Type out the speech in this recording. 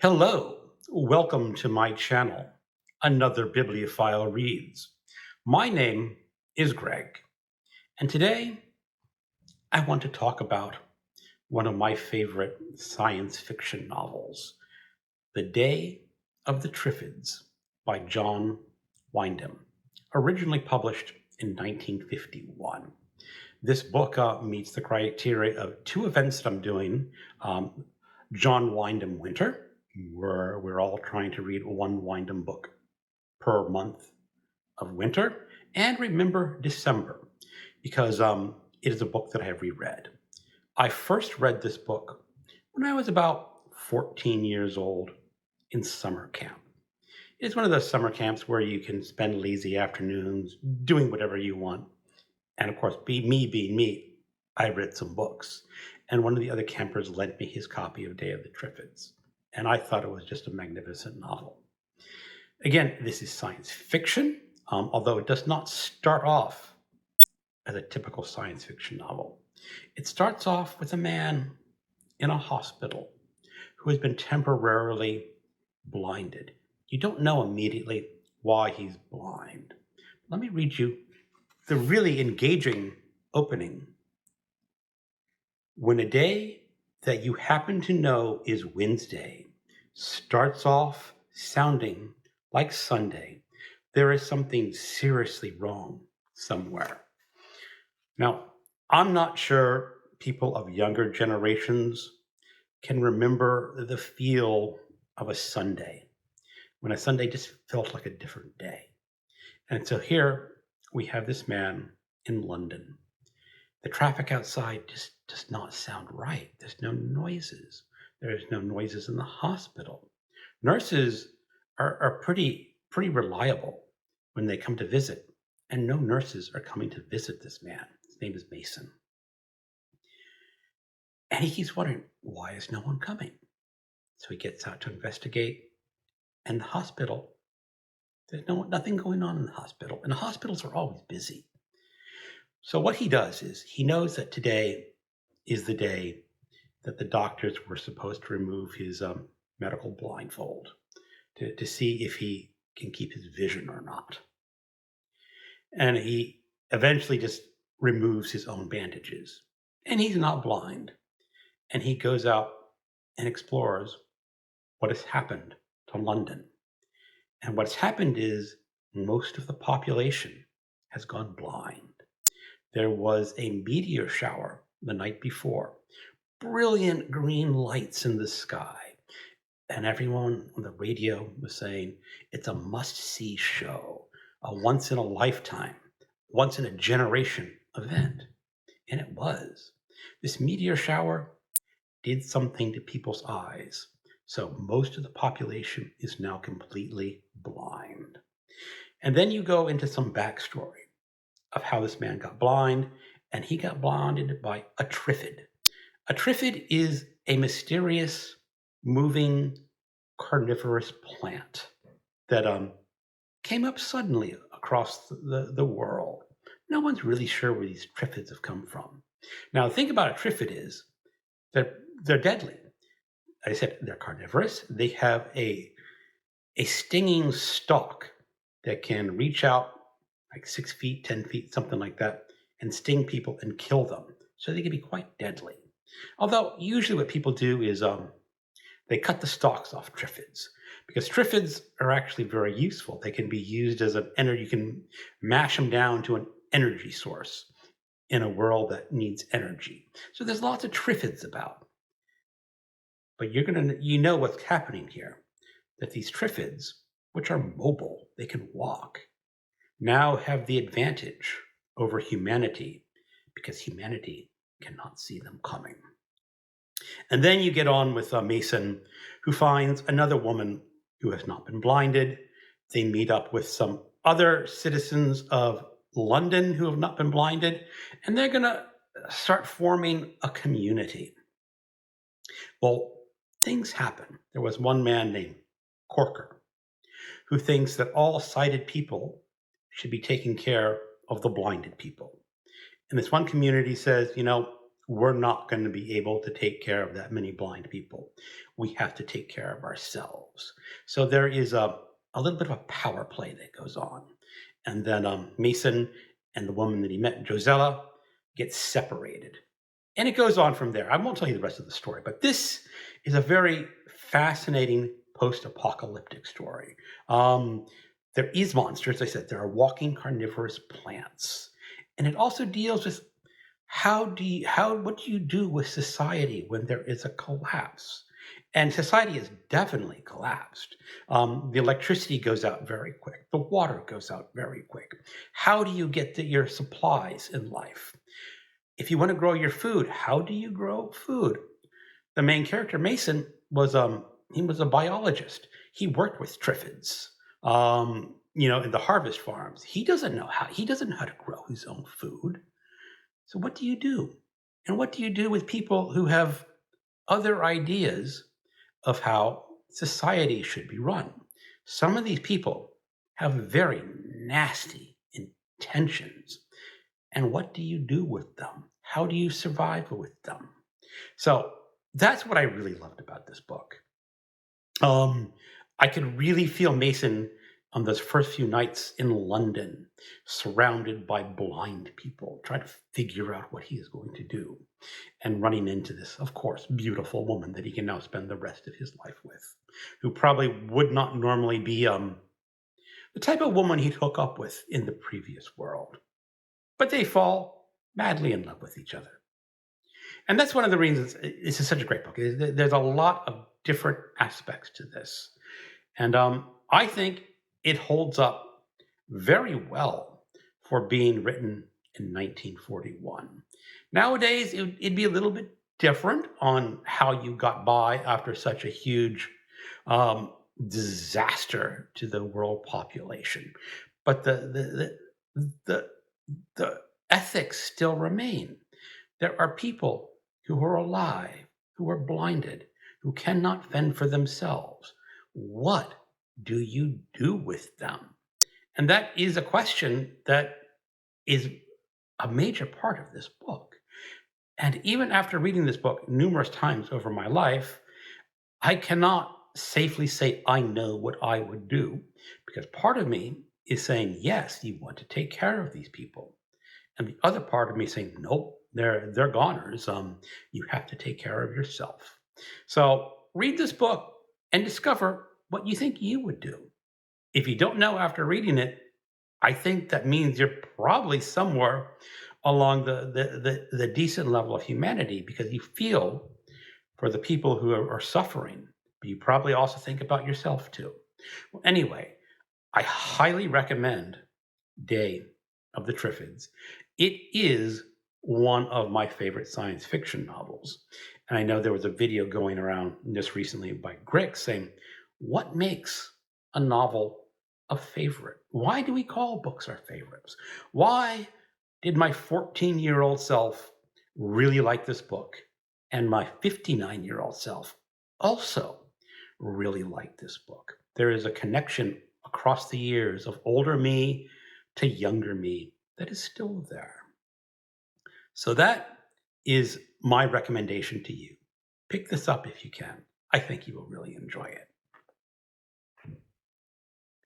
Hello, welcome to my channel, Another Bibliophile Reads. My name is Greg, and today I want to talk about one of my favorite science fiction novels, The Day of the Triffids by John Wyndham, originally published in 1951. This book meets the criteria of two events that I'm doing. John Wyndham Winter, where we're all trying to read one Wyndham book per month of winter, and Remember December, because it is a book that I have reread. I first read this book when I was about 14 years old in summer camp. It's one of those summer camps where you can spend lazy afternoons doing whatever you want. And of course, being me, I read some books. And one of the other campers lent me his copy of Day of the Triffids. And I thought it was just a magnificent novel. Again, this is science fiction, although it does not start off as a typical science fiction novel. It starts off with a man in a hospital who has been temporarily blinded. You don't know immediately why he's blind. Let me read you the really engaging opening. When a day that you happen to know is Wednesday starts off sounding like Sunday, there is something seriously wrong somewhere. Now, I'm not sure people of younger generations can remember the feel of a Sunday, when a Sunday just felt like a different day. And so here we have this man in London. The traffic outside just does not sound right. There's no noises. There's no noises in the hospital. Nurses are pretty reliable when they come to visit, and no nurses are coming to visit this man. His name is Mason. And he keeps wondering, why is no one coming? So he gets out to investigate, and the hospital, there's nothing going on in the hospital. And the hospitals are always busy. So what he does is he knows that today is the day that the doctors were supposed to remove his medical blindfold to see if he can keep his vision or not. And he eventually just removes his own bandages. And he's not blind. And he goes out and explores what has happened to London. And what's happened is most of the population has gone blind. There was a meteor shower the night before, brilliant green lights in the sky. And everyone on the radio was saying it's a must-see show, a once in a lifetime, once in a generation event. And it was. This meteor shower did something to people's eyes. So most of the population is now completely blind. And then you go into some backstory of how this man got blind, and he got blinded by a Triffid. A Triffid is a mysterious, moving, carnivorous plant that came up suddenly across the world. No one's really sure where these Triffids have come from. Now, the thing about a Triffid is they're deadly. I said they're carnivorous. They have a stinging stalk that can reach out like 6 feet, 10 feet, something like that, and sting people and kill them. So they can be quite deadly. Although usually what people do is they cut the stalks off Triffids, because Triffids are actually very useful. They can be used as an energy. You can mash them down to an energy source in a world that needs energy. So there's lots of Triffids about. But you know what's happening here, that these Triffids, which are mobile, they can walk, now have the advantage over humanity because humanity cannot see them coming. And then you get on with Mason, who finds another woman who has not been blinded. They meet up with some other citizens of London who have not been blinded, and they're going to start forming a community. Well, things happen. There was one man named Corker who thinks that all sighted people should be taking care of the blinded people. And this one community says, we're not going to be able to take care of that many blind people. We have to take care of ourselves. So there is a little bit of a power play that goes on. And then Mason and the woman that he met, Josella, get separated. And it goes on from there. I won't tell you the rest of the story, but this is a very fascinating post-apocalyptic story. There is monsters. I said there are walking carnivorous plants, and it also deals with what do you do with society when there is a collapse? And society has definitely collapsed. The electricity goes out very quick. The water goes out very quick. How do you get your supplies in life? If you want to grow your food, how do you grow food? The main character, Mason, he was a biologist. He worked with Triffids, in the harvest farms. He doesn't know how to grow his own food. So what do you do? And what do you do with people who have other ideas of how society should be run? Some of these people have very nasty intentions. And what do you do with them? How do you survive with them? So that's what I really loved about this book. I could really feel Mason on those first few nights in London, surrounded by blind people, trying to figure out what he is going to do, and running into this, of course, beautiful woman that he can now spend the rest of his life with, who probably would not normally be the type of woman he'd hook up with in the previous world. But they fall madly in love with each other. And that's one of the reasons this is such a great book. There's a lot of different aspects to this. And I think it holds up very well for being written in 1941. Nowadays, it'd be a little bit different on how you got by after such a huge disaster to the world population. But the ethics still remain. There are people who are alive, who are blinded, who cannot fend for themselves. What do you do with them? And that is a question that is a major part of this book. And even after reading this book numerous times over my life, I cannot safely say I know what I would do, because part of me is saying, yes, you want to take care of these people. And the other part of me saying, nope, they're goners. You have to take care of yourself. So read this book and discover what you think you would do. If you don't know after reading it, I think that means you're probably somewhere along the decent level of humanity, because you feel for the people who are suffering, but you probably also think about yourself too. Well, anyway, I highly recommend Day of the Triffids. It is one of my favorite science fiction novels. And I know there was a video going around just recently by Greg saying, what makes a novel a favorite? Why do we call books our favorites? Why did my 14-year-old self really like this book? And my 59-year-old self also really like this book. There is a connection across the years of older me to younger me that is still there. So that is my recommendation to you. Pick this up if you can. I think you will really enjoy it.